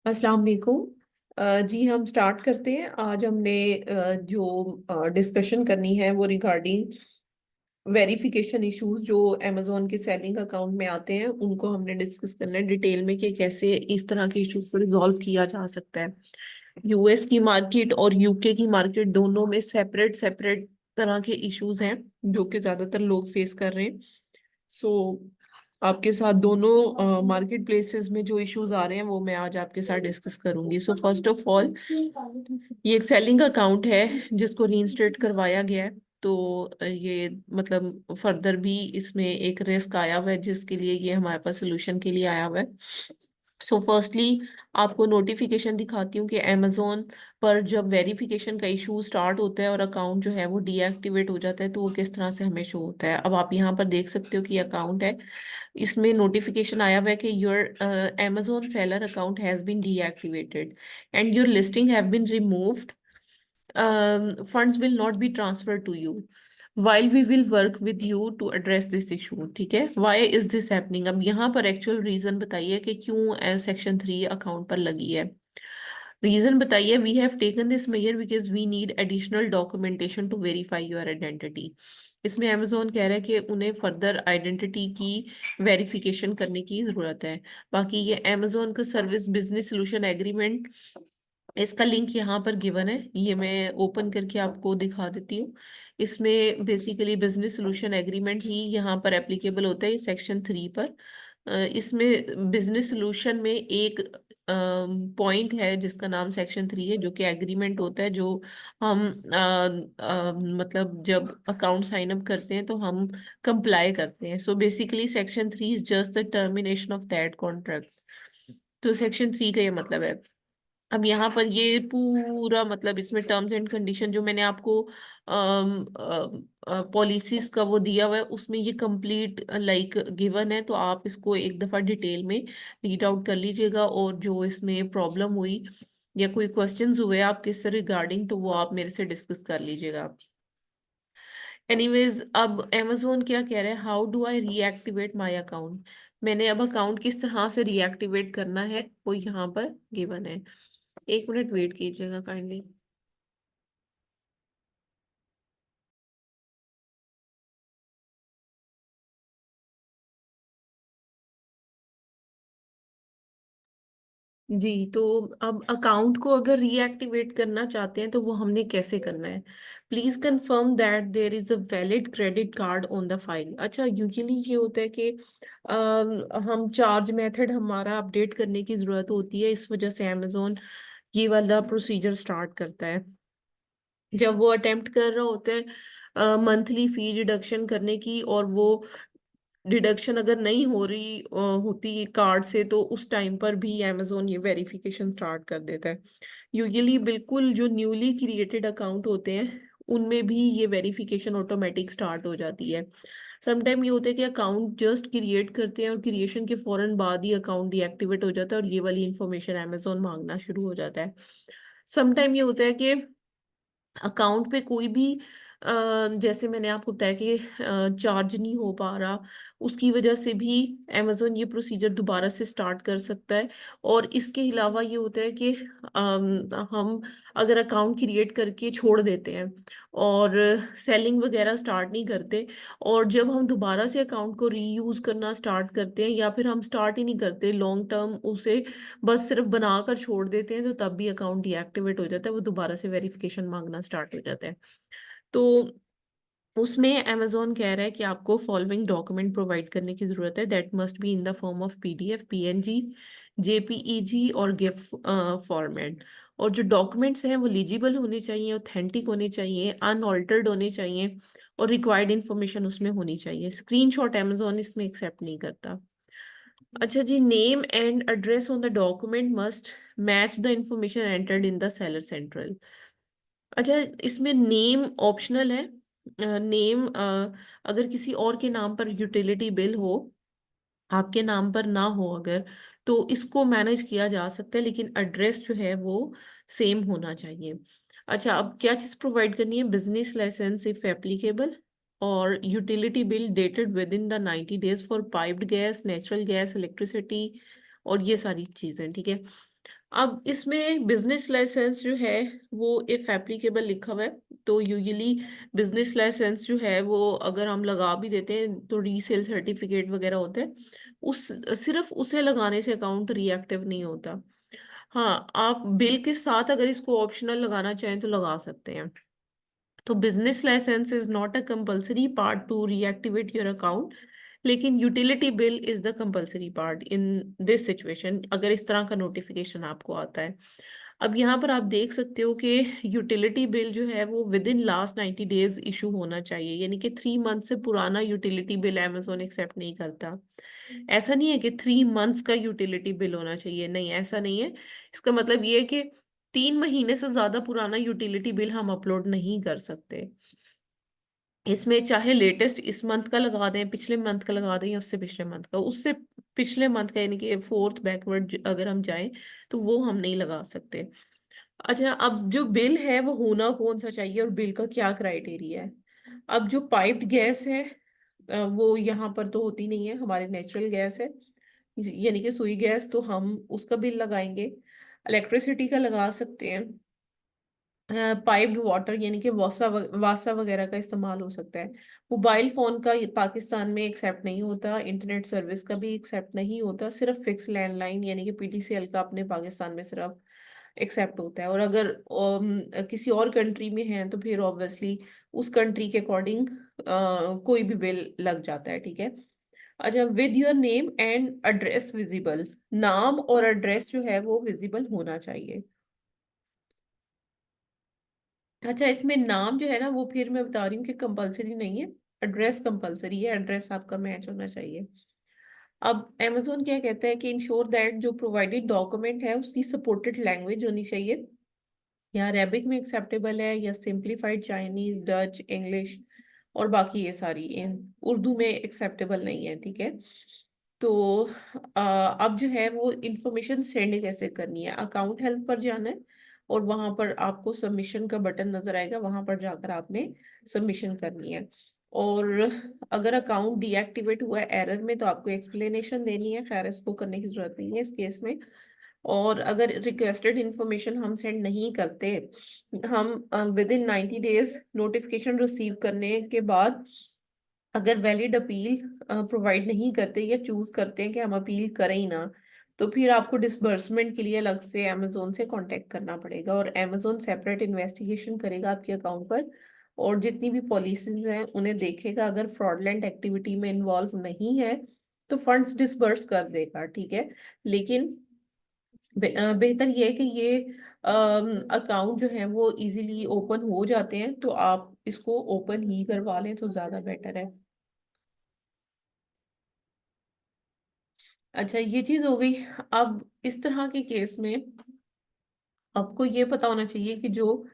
अस्सलाम वालेकुम। जी हम स्टार्ट करते हैं। आज हमने जो डिस्कशन करनी है वो रिगार्डिंग वेरिफिकेशन इश्यूज जो अमेजोन के सेलिंग अकाउंट में आते हैं उनको हमने डिस्कस करना है डिटेल में कि कैसे इस तरह के इश्यूज को रिजॉल्व किया जा सकता है। यूएस की मार्केट और यूके की मार्केट दोनों में सेपरेट सेपरेट तरह के इश्यूज हैं जो कि ज्यादातर लोग फेस कर रहे हैं। सो आपके साथ दोनों मार्केट प्लेसेस में जो इश्यूज आ रहे हैं वो मैं आज आपके साथ डिस्कस करूंगी। सो फर्स्ट ऑफ ऑल, ये एक सेलिंग अकाउंट है जिसको रीइंस्टेट करवाया गया है। तो ये मतलब फर्दर भी इसमें एक रिस्क आया हुआ है जिसके लिए ये हमारे पास सोल्यूशन के लिए आया हुआ है। सो फर्स्टली आपको नोटिफिकेशन दिखाती हूँ कि अमेजोन पर जब वेरिफिकेशन का इशू स्टार्ट होता है और अकाउंट जो है वो डीएक्टिवेट हो जाता है तो वो किस तरह से हमें शो होता है। अब आप यहाँ पर देख सकते हो कि अकाउंट है, इसमें नोटिफिकेशन आया हुआ है कि your Amazon seller account has been deactivated and your listing have been removed, funds will not be transferred to you while we will work with you to address this issue। ठीक है, why is this happening? अब यहाँ पर actual reason बताइए कि क्यों section 3 account पर लगी है। रीजन बताइए। We have taken this measure because we need additional documentation to verify your identity. इसमें अमेजोन कह रहा है कि उन्हें फर्दर आइडेंटिटी की वेरिफिकेशन करने की जरूरत है। बाकी ये अमेजोन का सर्विस बिजनेस सोल्यूशन एग्रीमेंट, इसका लिंक यहाँ पर गिवन है, ये मैं ओपन करके आपको दिखा देती हूँ। इसमें बेसिकली बिजनेस सोल्यूशन एग्रीमेंट ही यहाँ पर एप्लीकेबल होता है सेक्शन 3 पर। इसमें बिजनेस सोल्यूशन में एक पॉइंट है जिसका नाम सेक्शन 3 है जो कि एग्रीमेंट होता है जो हम मतलब जब अकाउंट साइन अप करते हैं तो हम कंप्लाई करते हैं। So basically section 3 is just the termination of that contract. तो सेक्शन 3 का ये मतलब है। अब यहाँ पर ये पूरा मतलब इसमें टर्म्स एंड कंडीशन जो मैंने आपको पॉलिसीज का वो दिया हुआ है उसमें ये कंप्लीट लाइक गिवन है, तो आप इसको एक दफा डिटेल में रीड आउट कर लीजिएगा और जो इसमें प्रॉब्लम हुई या कोई क्वेश्चंस हुए आपके इससे रिगार्डिंग तो वो आप मेरे से डिस्कस कर लीजिएगा। एनीवेज, अब amazon क्या कह रहा है, how do I reactivate my account. मैंने अब अकाउंट किस तरह से रीएक्टिवेट करना है वो यहाँ पर गिवन है। एक मिनट वेट कीजिएगा काइंडली। जी, तो अब अकाउंट को अगर रीएक्टिवेट करना चाहते हैं तो वो हमने कैसे करना है। Please confirm that there is a valid credit card on the file. अच्छा, यूजुअली ये होता है कि हम चार्ज मेथड हमारा अपडेट करने की जरूरत होती है, इस वजह से अमेजोन ये वाला प्रोसीजर स्टार्ट करता है। जब वो अटेम्प्ट कर रहा होता है मंथली फी डिडक्शन करने की और वो डिडक्शन अगर नहीं हो रही होती कार्ड से तो उस टाइम पर भी अमेजोन ये वेरिफिकेशन स्टार्ट कर देता है। यूजुअली बिल्कुल जो न्यूली क्रिएटेड अकाउंट होते हैं उनमें भी ये वेरिफिकेशन ऑटोमेटिक स्टार्ट हो जाती है। समटाइम ये होता है कि अकाउंट जस्ट क्रिएट करते हैं और क्रिएशन के फौरन बाद ही अकाउंट डीएक्टिवेट हो जाता है और ये वाली इंफॉर्मेशन अमेजोन मांगना शुरू हो जाता है। समटाइम ये होता है कि अकाउंट पे कोई भी जैसे मैंने आपको बताया कि चार्ज नहीं हो पा रहा, उसकी वजह से भी अमेजोन ये प्रोसीजर दोबारा से स्टार्ट कर सकता है। और इसके अलावा ये होता है कि हम अगर अकाउंट क्रिएट करके छोड़ देते हैं और सेलिंग वगैरह स्टार्ट नहीं करते और जब हम दोबारा से अकाउंट को रीयूज करना स्टार्ट करते हैं या फिर हम स्टार्ट ही नहीं करते लॉन्ग टर्म उसे बस सिर्फ बनाकर छोड़ देते हैं तो तब भी अकाउंट डीएक्टिवेट हो जाता है, वो दोबारा से वेरिफिकेशन मांगना स्टार्ट हो जाता है। तो उसमें अमेजोन कह रहा है कि आपको फॉलोइंग डॉक्यूमेंट प्रोवाइड करने की जरूरत है, that must be in the form of PDF, PNG, JPEG और गिफ फॉर्मेट। और जो डॉक्यूमेंट्स हैं वो लीजिबल होने चाहिए, ऑथेंटिक होने चाहिए, अनऑल्टर्ड होने चाहिए और रिक्वायर्ड इंफॉर्मेशन उसमें होनी चाहिए। स्क्रीनशॉट अमेजोन इसमें एक्सेप्ट नहीं करता। अच्छा जी, name and address on the document must match the information entered in the seller central. अच्छा, इसमें नेम ऑप्शनल है। नेम अगर किसी और के नाम पर यूटिलिटी बिल हो, आपके नाम पर ना हो अगर, तो इसको मैनेज किया जा सकता है, लेकिन एड्रेस जो है वो सेम होना चाहिए। अच्छा, अब क्या चीज़ प्रोवाइड करनी है, बिजनेस लाइसेंस इफ एप्लीकेबल और utility bill dated with in the 90 days for piped gas, natural gas, electricity और ये सारी चीज़ें। ठीक है, अब इसमें बिजनेस लाइसेंस जो है वो इफ एप्लीकेबल लिखा हुआ है, तो यूजुअली बिजनेस लाइसेंस जो है वो अगर हम लगा भी देते हैं तो रीसेल सर्टिफिकेट वगैरह होता है, उस सिर्फ उसे लगाने से अकाउंट रीएक्टिव नहीं होता। हाँ, आप बिल के साथ अगर इसको ऑप्शनल लगाना चाहें तो लगा सकते हैं। तो business license is not a compulsory part to reactivate your account, लेकिन utility bill is the compulsory part in this situation, अगर इस तरह का नोटिफिकेशन आपको आता है। अब यहाँ पर आप देख सकते हो कि यूटिलिटी बिल जो है वो with in last 90 days issue होना चाहिए, यानी कि 3 मंथ से पुराना यूटिलिटी बिल अमेजोन एक्सेप्ट नहीं करता। ऐसा नहीं है कि 3 मंथ्स का यूटिलिटी बिल होना चाहिए, नहीं ऐसा नहीं है। इसका मतलब ये है कि 3 महीने से ज्यादा पुराना यूटिलिटी बिल हम अपलोड नहीं कर सकते। इसमें चाहे लेटेस्ट इस मंथ का लगा दें, पिछले मंथ का लगा दें, या उससे पिछले मंथ का, उससे पिछले मंथ का यानी कि फोर्थ बैकवर्ड अगर हम जाएं तो वो हम नहीं लगा सकते। अच्छा, अब जो बिल है वो होना कौन सा चाहिए और बिल का क्या क्राइटेरिया है। अब जो पाइप्ड गैस है वो यहाँ पर तो होती नहीं है, हमारे नेचुरल गैस है, यानी कि सुई गैस, तो हम उसका बिल लगाएंगे। इलेक्ट्रिसिटी का लगा सकते हैं। पाइप्ड वाटर यानी कि वासा वगैरह का इस्तेमाल हो सकता है। मोबाइल फोन का ये पाकिस्तान में एक्सेप्ट नहीं होता, इंटरनेट सर्विस का भी एक्सेप्ट नहीं होता, सिर्फ फिक्स लैंडलाइन यानी कि पीटीसीएल का अपने पाकिस्तान में सिर्फ एक्सेप्ट होता है। और अगर किसी और कंट्री में है तो फिर ऑब्वियसली उस कंट्री के अकॉर्डिंग कोई भी बिल लग जाता है, ठीक है। अच्छा, with your name and address visible, नाम और एड्रेस जो है वो विजिबल होना चाहिए। अच्छा, इसमें नाम जो है ना वो फिर मैं बता रही हूँ कि कंपलसरी नहीं है, एड्रेस कंपलसरी है, एड्रेस आपका मैच होना चाहिए। अब amazon क्या कहता है कि इंश्योर दैट जो प्रोवाइडेड डॉक्यूमेंट है उसकी सपोर्टेड लैंग्वेज होनी चाहिए, या अरेबिक में एक्सेप्टेबल है, या सिंप्लीफाइड चाइनीज, डच, इंग्लिश, और बाकी ये सारी इन उर्दू में एक्सेप्टेबल नहीं है, ठीक है। तो अब जो है वो इंफॉर्मेशन सेंड कैसे करनी है, अकाउंट हेल्प पर जाना है, और वहां पर आपको सबमिशन का बटन नजर आएगा, वहां पर जाकर आपने सबमिशन करनी है। और अगर अकाउंट डीएक्टिवेट हुआ है एरर में तो आपको एक्सप्लेनेशन देनी है, खैर इसको करने की जरूरत नहीं है इस केस में। और अगर रिक्वेस्टेड इंफॉर्मेशन हम सेंड नहीं करते, हम with in 90 days notification receive करने के बाद अगर वैलिड अपील प्रोवाइड नहीं करते या चूज करते हैं कि हम अपील करें ही ना, तो फिर आपको डिसबर्समेंट के लिए अलग से अमेजोन से कांटेक्ट करना पड़ेगा, और अमेजोन सेपरेट इन्वेस्टिगेशन करेगा आपके अकाउंट पर, और जितनी भी पॉलिसीज हैं उन्हें देखेगा, अगर फ्रॉडलेंट एक्टिविटी में इन्वॉल्व नहीं है तो फंड्स डिसबर्स कर देगा, ठीक है। लेकिन बेहतर ये है कि ये अकाउंट जो है वो इजीली ओपन हो जाते हैं, तो आप इसको ओपन ही करवा लें तो ज्यादा बेटर है। अच्छा, ये चीज हो गई। अब इस तरह के केस में आपको ये पता होना चाहिए कि जो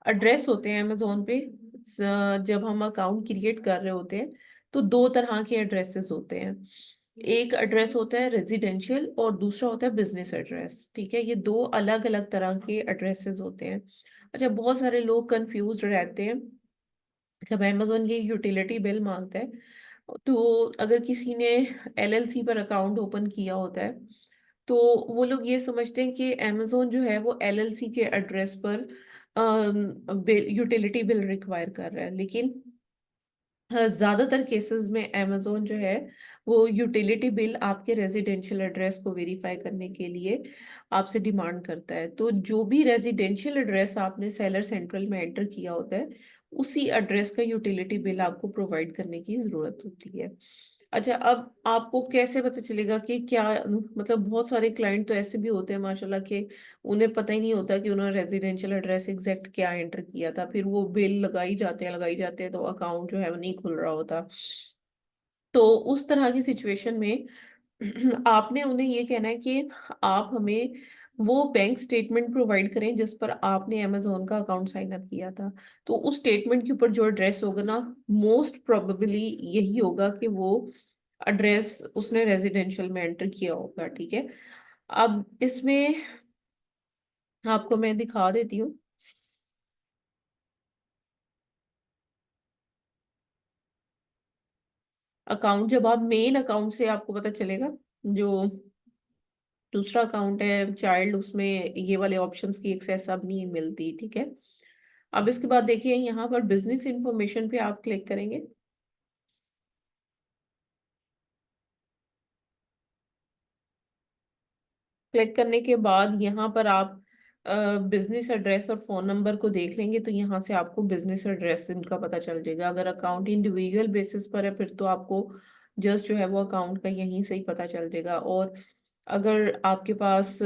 एड्रेस होते हैं अमेजोन पे, जब हम अकाउंट क्रिएट कर रहे होते हैं तो दो तरह के एड्रेसेस होते हैं। एक एड्रेस होता है रेजिडेंशियल और दूसरा होता है बिजनेस एड्रेस, ठीक है। ये दो अलग अलग तरह के एड्रेसेस होते हैं। अच्छा, बहुत सारे लोग कंफ्यूज रहते हैं जब अमेजोन ये यूटिलिटी बिल मांगता है। तो अगर किसी ने एलएलसी पर अकाउंट ओपन किया होता है तो वो लोग ये समझते हैं कि अमेजोन जो है वो एलएलसी के एड्रेस पर बिल यूटिलिटी बिल रिक्वायर कर रहा है, लेकिन हाँ, ज्यादातर केसेस में अमेजोन जो है वो यूटिलिटी बिल आपके रेजिडेंशियल एड्रेस को वेरीफाई करने के लिए आपसे डिमांड करता है। तो जो भी रेजिडेंशियल एड्रेस आपने सेलर सेंट्रल में एंटर किया होता है उसी एड्रेस का यूटिलिटी बिल आपको प्रोवाइड करने की जरूरत होती है। अच्छा, अब आपको कैसे पता चलेगा कि क्या, मतलब बहुत सारे क्लाइंट तो ऐसे भी होते हैं माशाल्लाह के उन्हें पता ही नहीं होता कि उन्होंने रेजिडेंशियल एड्रेस एग्जैक्ट क्या एंटर किया था, फिर वो बिल लगाई जाते हैं तो अकाउंट जो है वो नहीं खुल रहा होता। तो उस तरह की सिचुएशन में आपने उन्हें ये कहना है कि आप हमें वो बैंक स्टेटमेंट प्रोवाइड करें जिस पर आपने अमेजोन का अकाउंट साइन अप किया था। तो उस स्टेटमेंट के ऊपर जो एड्रेस होगा ना, मोस्ट प्रोबेबली यही होगा कि वो एड्रेस उसने रेजिडेंशियल में एंटर किया होगा, ठीक है। अब इसमें आपको मैं दिखा देती हूँ। अकाउंट जब आप मेन अकाउंट से आपको पता चलेगा, जो दूसरा अकाउंट है चाइल्ड, उसमें ये वाले ऑप्शंस की एक्सेस अब नहीं मिलती, ठीक है। अब इसके बाद देखिए यहाँ पर बिजनेस इंफॉर्मेशन पे आप क्लिक करेंगे। क्लिक करने के बाद यहाँ पर आप बिजनेस एड्रेस और फोन नंबर को देख लेंगे, तो यहाँ से आपको बिजनेस एड्रेस इनका पता चल जाएगा। अगर अकाउंट इंडिविजुअल बेसिस पर है फिर तो आपको जस्ट जो है वो अकाउंट का यहीं से ही पता चल जाएगा। और अगर आपके पास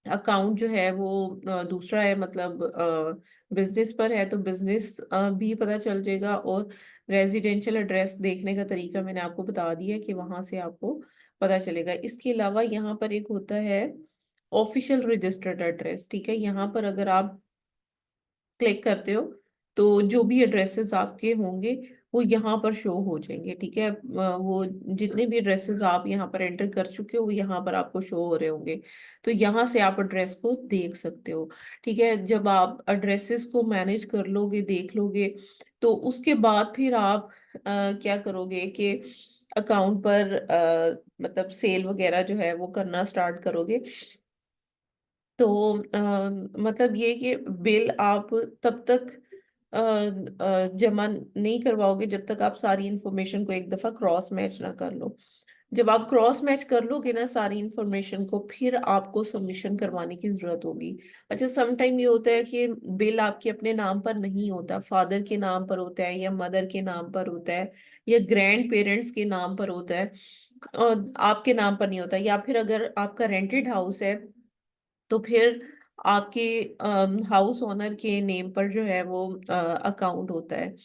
अकाउंट जो है वो दूसरा है, मतलब बिजनेस पर है, तो बिजनेस भी पता चल जाएगा। और रेजिडेंशियल एड्रेस देखने का तरीका मैंने आपको बता दिया कि वहां से आपको पता चलेगा। इसके अलावा यहाँ पर एक होता है ऑफिशियल रजिस्टर्ड एड्रेस, ठीक है। यहाँ पर अगर आप क्लिक करते हो तो जो भी एड्रेसेस आपके होंगे वो यहाँ पर शो हो जाएंगे, ठीक है। वो जितने भी एड्रेसेस आप यहाँ पर एंटर कर चुके हो वो यहाँ पर आपको शो हो रहे होंगे। तो यहाँ से आप एड्रेस को देख सकते हो, ठीक है। जब आप एड्रेसेस को मैनेज कर लोगे, देख लोगे, तो उसके बाद फिर आप क्या करोगे कि अकाउंट पर मतलब सेल वगैरह जो है वो करना स्टार्ट करोगे। तो मतलब ये कि बिल आप तब तक जमा नहीं करवाओगे जब तक आप सारी इंफॉर्मेशन को एक दफा क्रॉस मैच ना कर लो। जब आप क्रॉस मैच कर लोगे ना सारी इंफॉर्मेशन को, फिर आपको सबमिशन करवाने की जरूरत होगी। अच्छा, सम टाइम ये होता है कि बिल आपके अपने नाम पर नहीं होता, फादर के नाम पर होता है या मदर के नाम पर होता है या ग्रैंड पेरेंट्स के नाम पर होता है, और आपके नाम पर नहीं होता। या फिर अगर आपका रेंटेड हाउस है तो फिर आपके हाउस ओनर के नेम पर जो है वो अकाउंट होता है,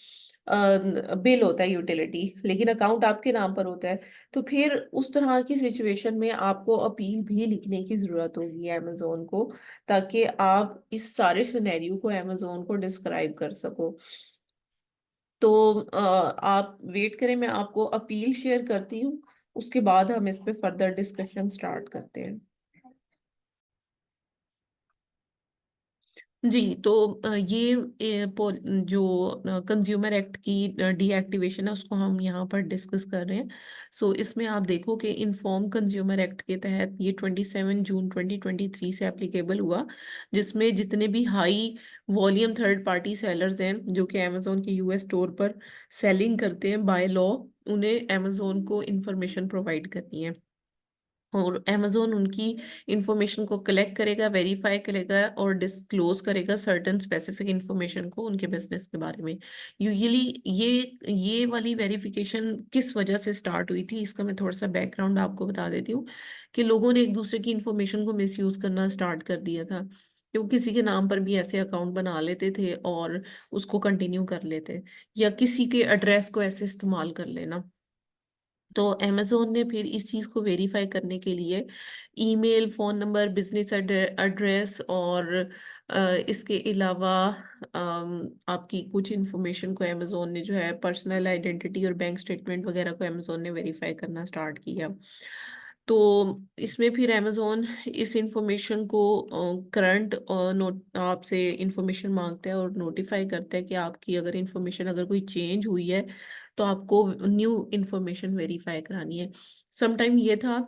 बिल होता है यूटिलिटी, लेकिन अकाउंट आपके नाम पर होता है। तो फिर उस तरह की सिचुएशन में आपको अपील भी लिखने की जरूरत होगी अमेजोन को, ताकि आप इस सारे सिनेरियो को अमेजोन को डिस्क्राइब कर सको। तो आप वेट करें, मैं आपको अपील शेयर करती हूँ, उसके बाद हम इस पे फर्दर डिस्कशन स्टार्ट करते हैं। जी, तो जो कंज्यूमर एक्ट की डीएक्टिवेशन है उसको हम यहाँ पर डिस्कस कर रहे हैं। सो इसमें आप देखो कि इन्फॉर्म कंज्यूमर एक्ट के तहत ये 27 जून 2023 से एप्लीकेबल हुआ, जिसमें जितने भी high volume third party sellers हैं जो कि अमेजोन के यूएस स्टोर पर सेलिंग करते हैं बाय लॉ, उन्हें अमेजोन को इंफॉर्मेशन प्रोवाइड करनी है। और अमेजोन उनकी इंफॉर्मेशन को कलेक्ट करेगा, वेरीफाई करेगा और डिस्क्लोज करेगा सर्टेन स्पेसिफिक इंफॉर्मेशन को उनके बिजनेस के बारे में। यूजुअली ये वाली वेरिफिकेशन किस वजह से स्टार्ट हुई थी, इसका मैं थोड़ा सा बैकग्राउंड आपको बता देती हूँ। कि लोगों ने एक दूसरे की इंफॉर्मेशन को मिसयूज करना स्टार्ट कर दिया था, कि वो किसी के नाम पर भी ऐसे अकाउंट बना लेते थे और उसको कंटिन्यू कर लेते, या किसी के एड्रेस को ऐसे इस्तेमाल कर लेना। तो अमेजोन ने फिर इस चीज़ को वेरीफाई करने के लिए email, phone number, business address और इसके अलावा आपकी कुछ इंफॉर्मेशन को अमेजोन ने जो है पर्सनल आइडेंटिटी और बैंक स्टेटमेंट वगैरह को अमेजोन ने वेरीफाई करना स्टार्ट किया। तो इसमें फिर अमेजोन इस इंफॉर्मेशन को करंट नोट आपसे इंफॉर्मेशन मांगता है और नोटिफाई करता है कि आपकी अगर इंफॉर्मेशन अगर कोई चेंज हुई है तो आपको न्यू इंफॉर्मेशन वेरीफाई करानी है। समटाइम ये था,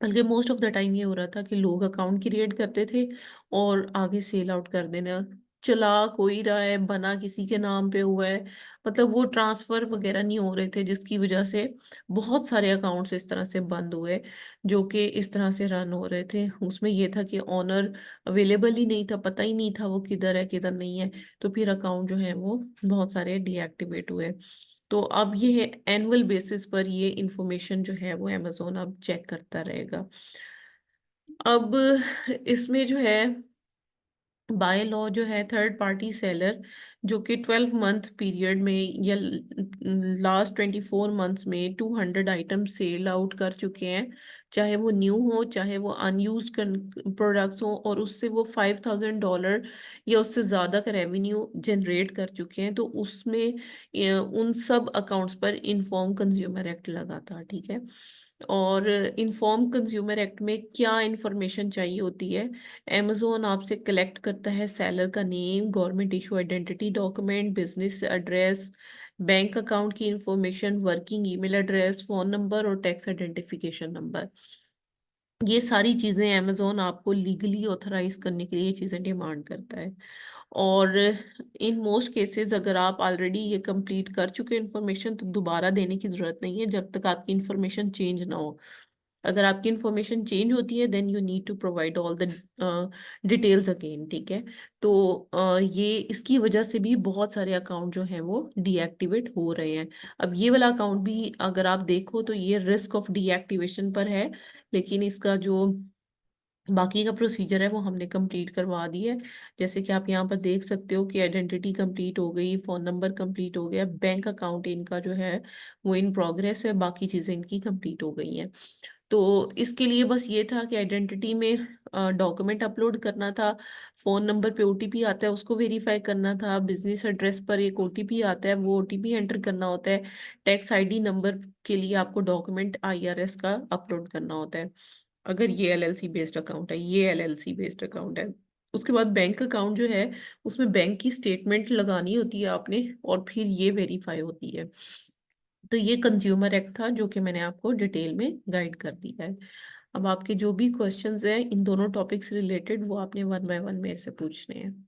बल्कि मोस्ट ऑफ द टाइम ये हो रहा था कि लोग अकाउंट क्रिएट करते थे और आगे सेल आउट कर देना। चला कोई रहा है, बना किसी के नाम पे हुआ है, मतलब वो ट्रांसफर वगैरह नहीं हो रहे थे, जिसकी वजह से बहुत सारे अकाउंट्स इस तरह से बंद हुए जो कि इस तरह से रन हो रहे थे। उसमें ये था कि ऑनर अवेलेबल ही नहीं था, पता ही नहीं था वो किधर है किधर नहीं है। तो फिर अकाउंट जो है वो बहुत सारे डीएक्टिवेट हुए। तो अब ये है एनुअल बेसिस पर ये इंफॉर्मेशन जो है वो अमेजोन अब चेक करता रहेगा। अब इसमें जो है बाय लॉ जो है थर्ड पार्टी सेलर जो कि 12 मंथ पीरियड में या लास्ट 24 मंथ्स में 200 आइटम सेल आउट कर चुके हैं, चाहे वो न्यू हो चाहे वो अनयूज प्रोडक्ट्स हो, और उससे वो $5,000 या उससे ज़्यादा का रेवेन्यू जनरेट कर चुके हैं, तो उसमें उन सब अकाउंट्स पर इन्फॉर्म कंज्यूमर एक्ट लगा था, ठीक है। और इन्फॉर्म कंज्यूमर एक्ट में क्या इंफॉर्मेशन चाहिए होती है, अमेजोन आपसे कलेक्ट करता है सेलर का name, government issue identity document, business address, bank account की information, working email address, phone number और टैक्स आइडेंटिफिकेशन नंबर। ये सारी चीजें अमेजोन आपको लीगली ऑथराइज करने के लिए ये चीजें डिमांड करता है। और इन मोस्ट केसेस अगर आप ऑलरेडी ये कंप्लीट कर चुके इन्फॉर्मेशन तो दोबारा देने की जरूरत नहीं है जब तक आपकी इन्फॉर्मेशन चेंज ना हो। अगर आपकी इन्फॉर्मेशन चेंज होती है then you need to provide all the details again, ठीक है। तो ये इसकी वजह से भी बहुत सारे अकाउंट जो हैं वो डीएक्टिवेट हो रहे हैं। अब ये वाला अकाउंट भी अगर आप देखो तो ये रिस्क ऑफ डीएक्टिवेशन पर है, लेकिन इसका जो बाकी का प्रोसीजर है वो हमने कंप्लीट करवा दी है। जैसे कि आप यहाँ पर देख सकते हो कि आइडेंटिटी कंप्लीट हो गई, फोन नंबर कंप्लीट हो गया, बैंक अकाउंट इनका जो है वो इन प्रोग्रेस है, बाकी चीज़ें इनकी कंप्लीट हो गई हैं। तो इसके लिए बस ये था कि आइडेंटिटी में डॉक्यूमेंट अपलोड करना था, फोन नंबर पे ओटीपी आता है उसको वेरीफाई करना था, बिजनेस एड्रेस पर एक ओटीपी आता है वो ओटीपी एंटर करना होता है, टैक्स आईडी नंबर के लिए आपको डॉक्यूमेंट आईआरएस का अपलोड करना होता है अगर ये एलएलसी बेस्ड अकाउंट है, ये एलएलसी बेस्ड अकाउंट है। उसके बाद बैंक अकाउंट जो है उसमें बैंक की स्टेटमेंट लगानी होती है आपने और फिर ये वेरीफाई होती है। तो ये कंज्यूमर एक्ट था जो कि मैंने आपको डिटेल में गाइड कर दिया है। अब आपके जो भी क्वेश्चंस हैं इन दोनों टॉपिक से रिलेटेड वो आपने वन बाय वन मेरे से पूछने हैं।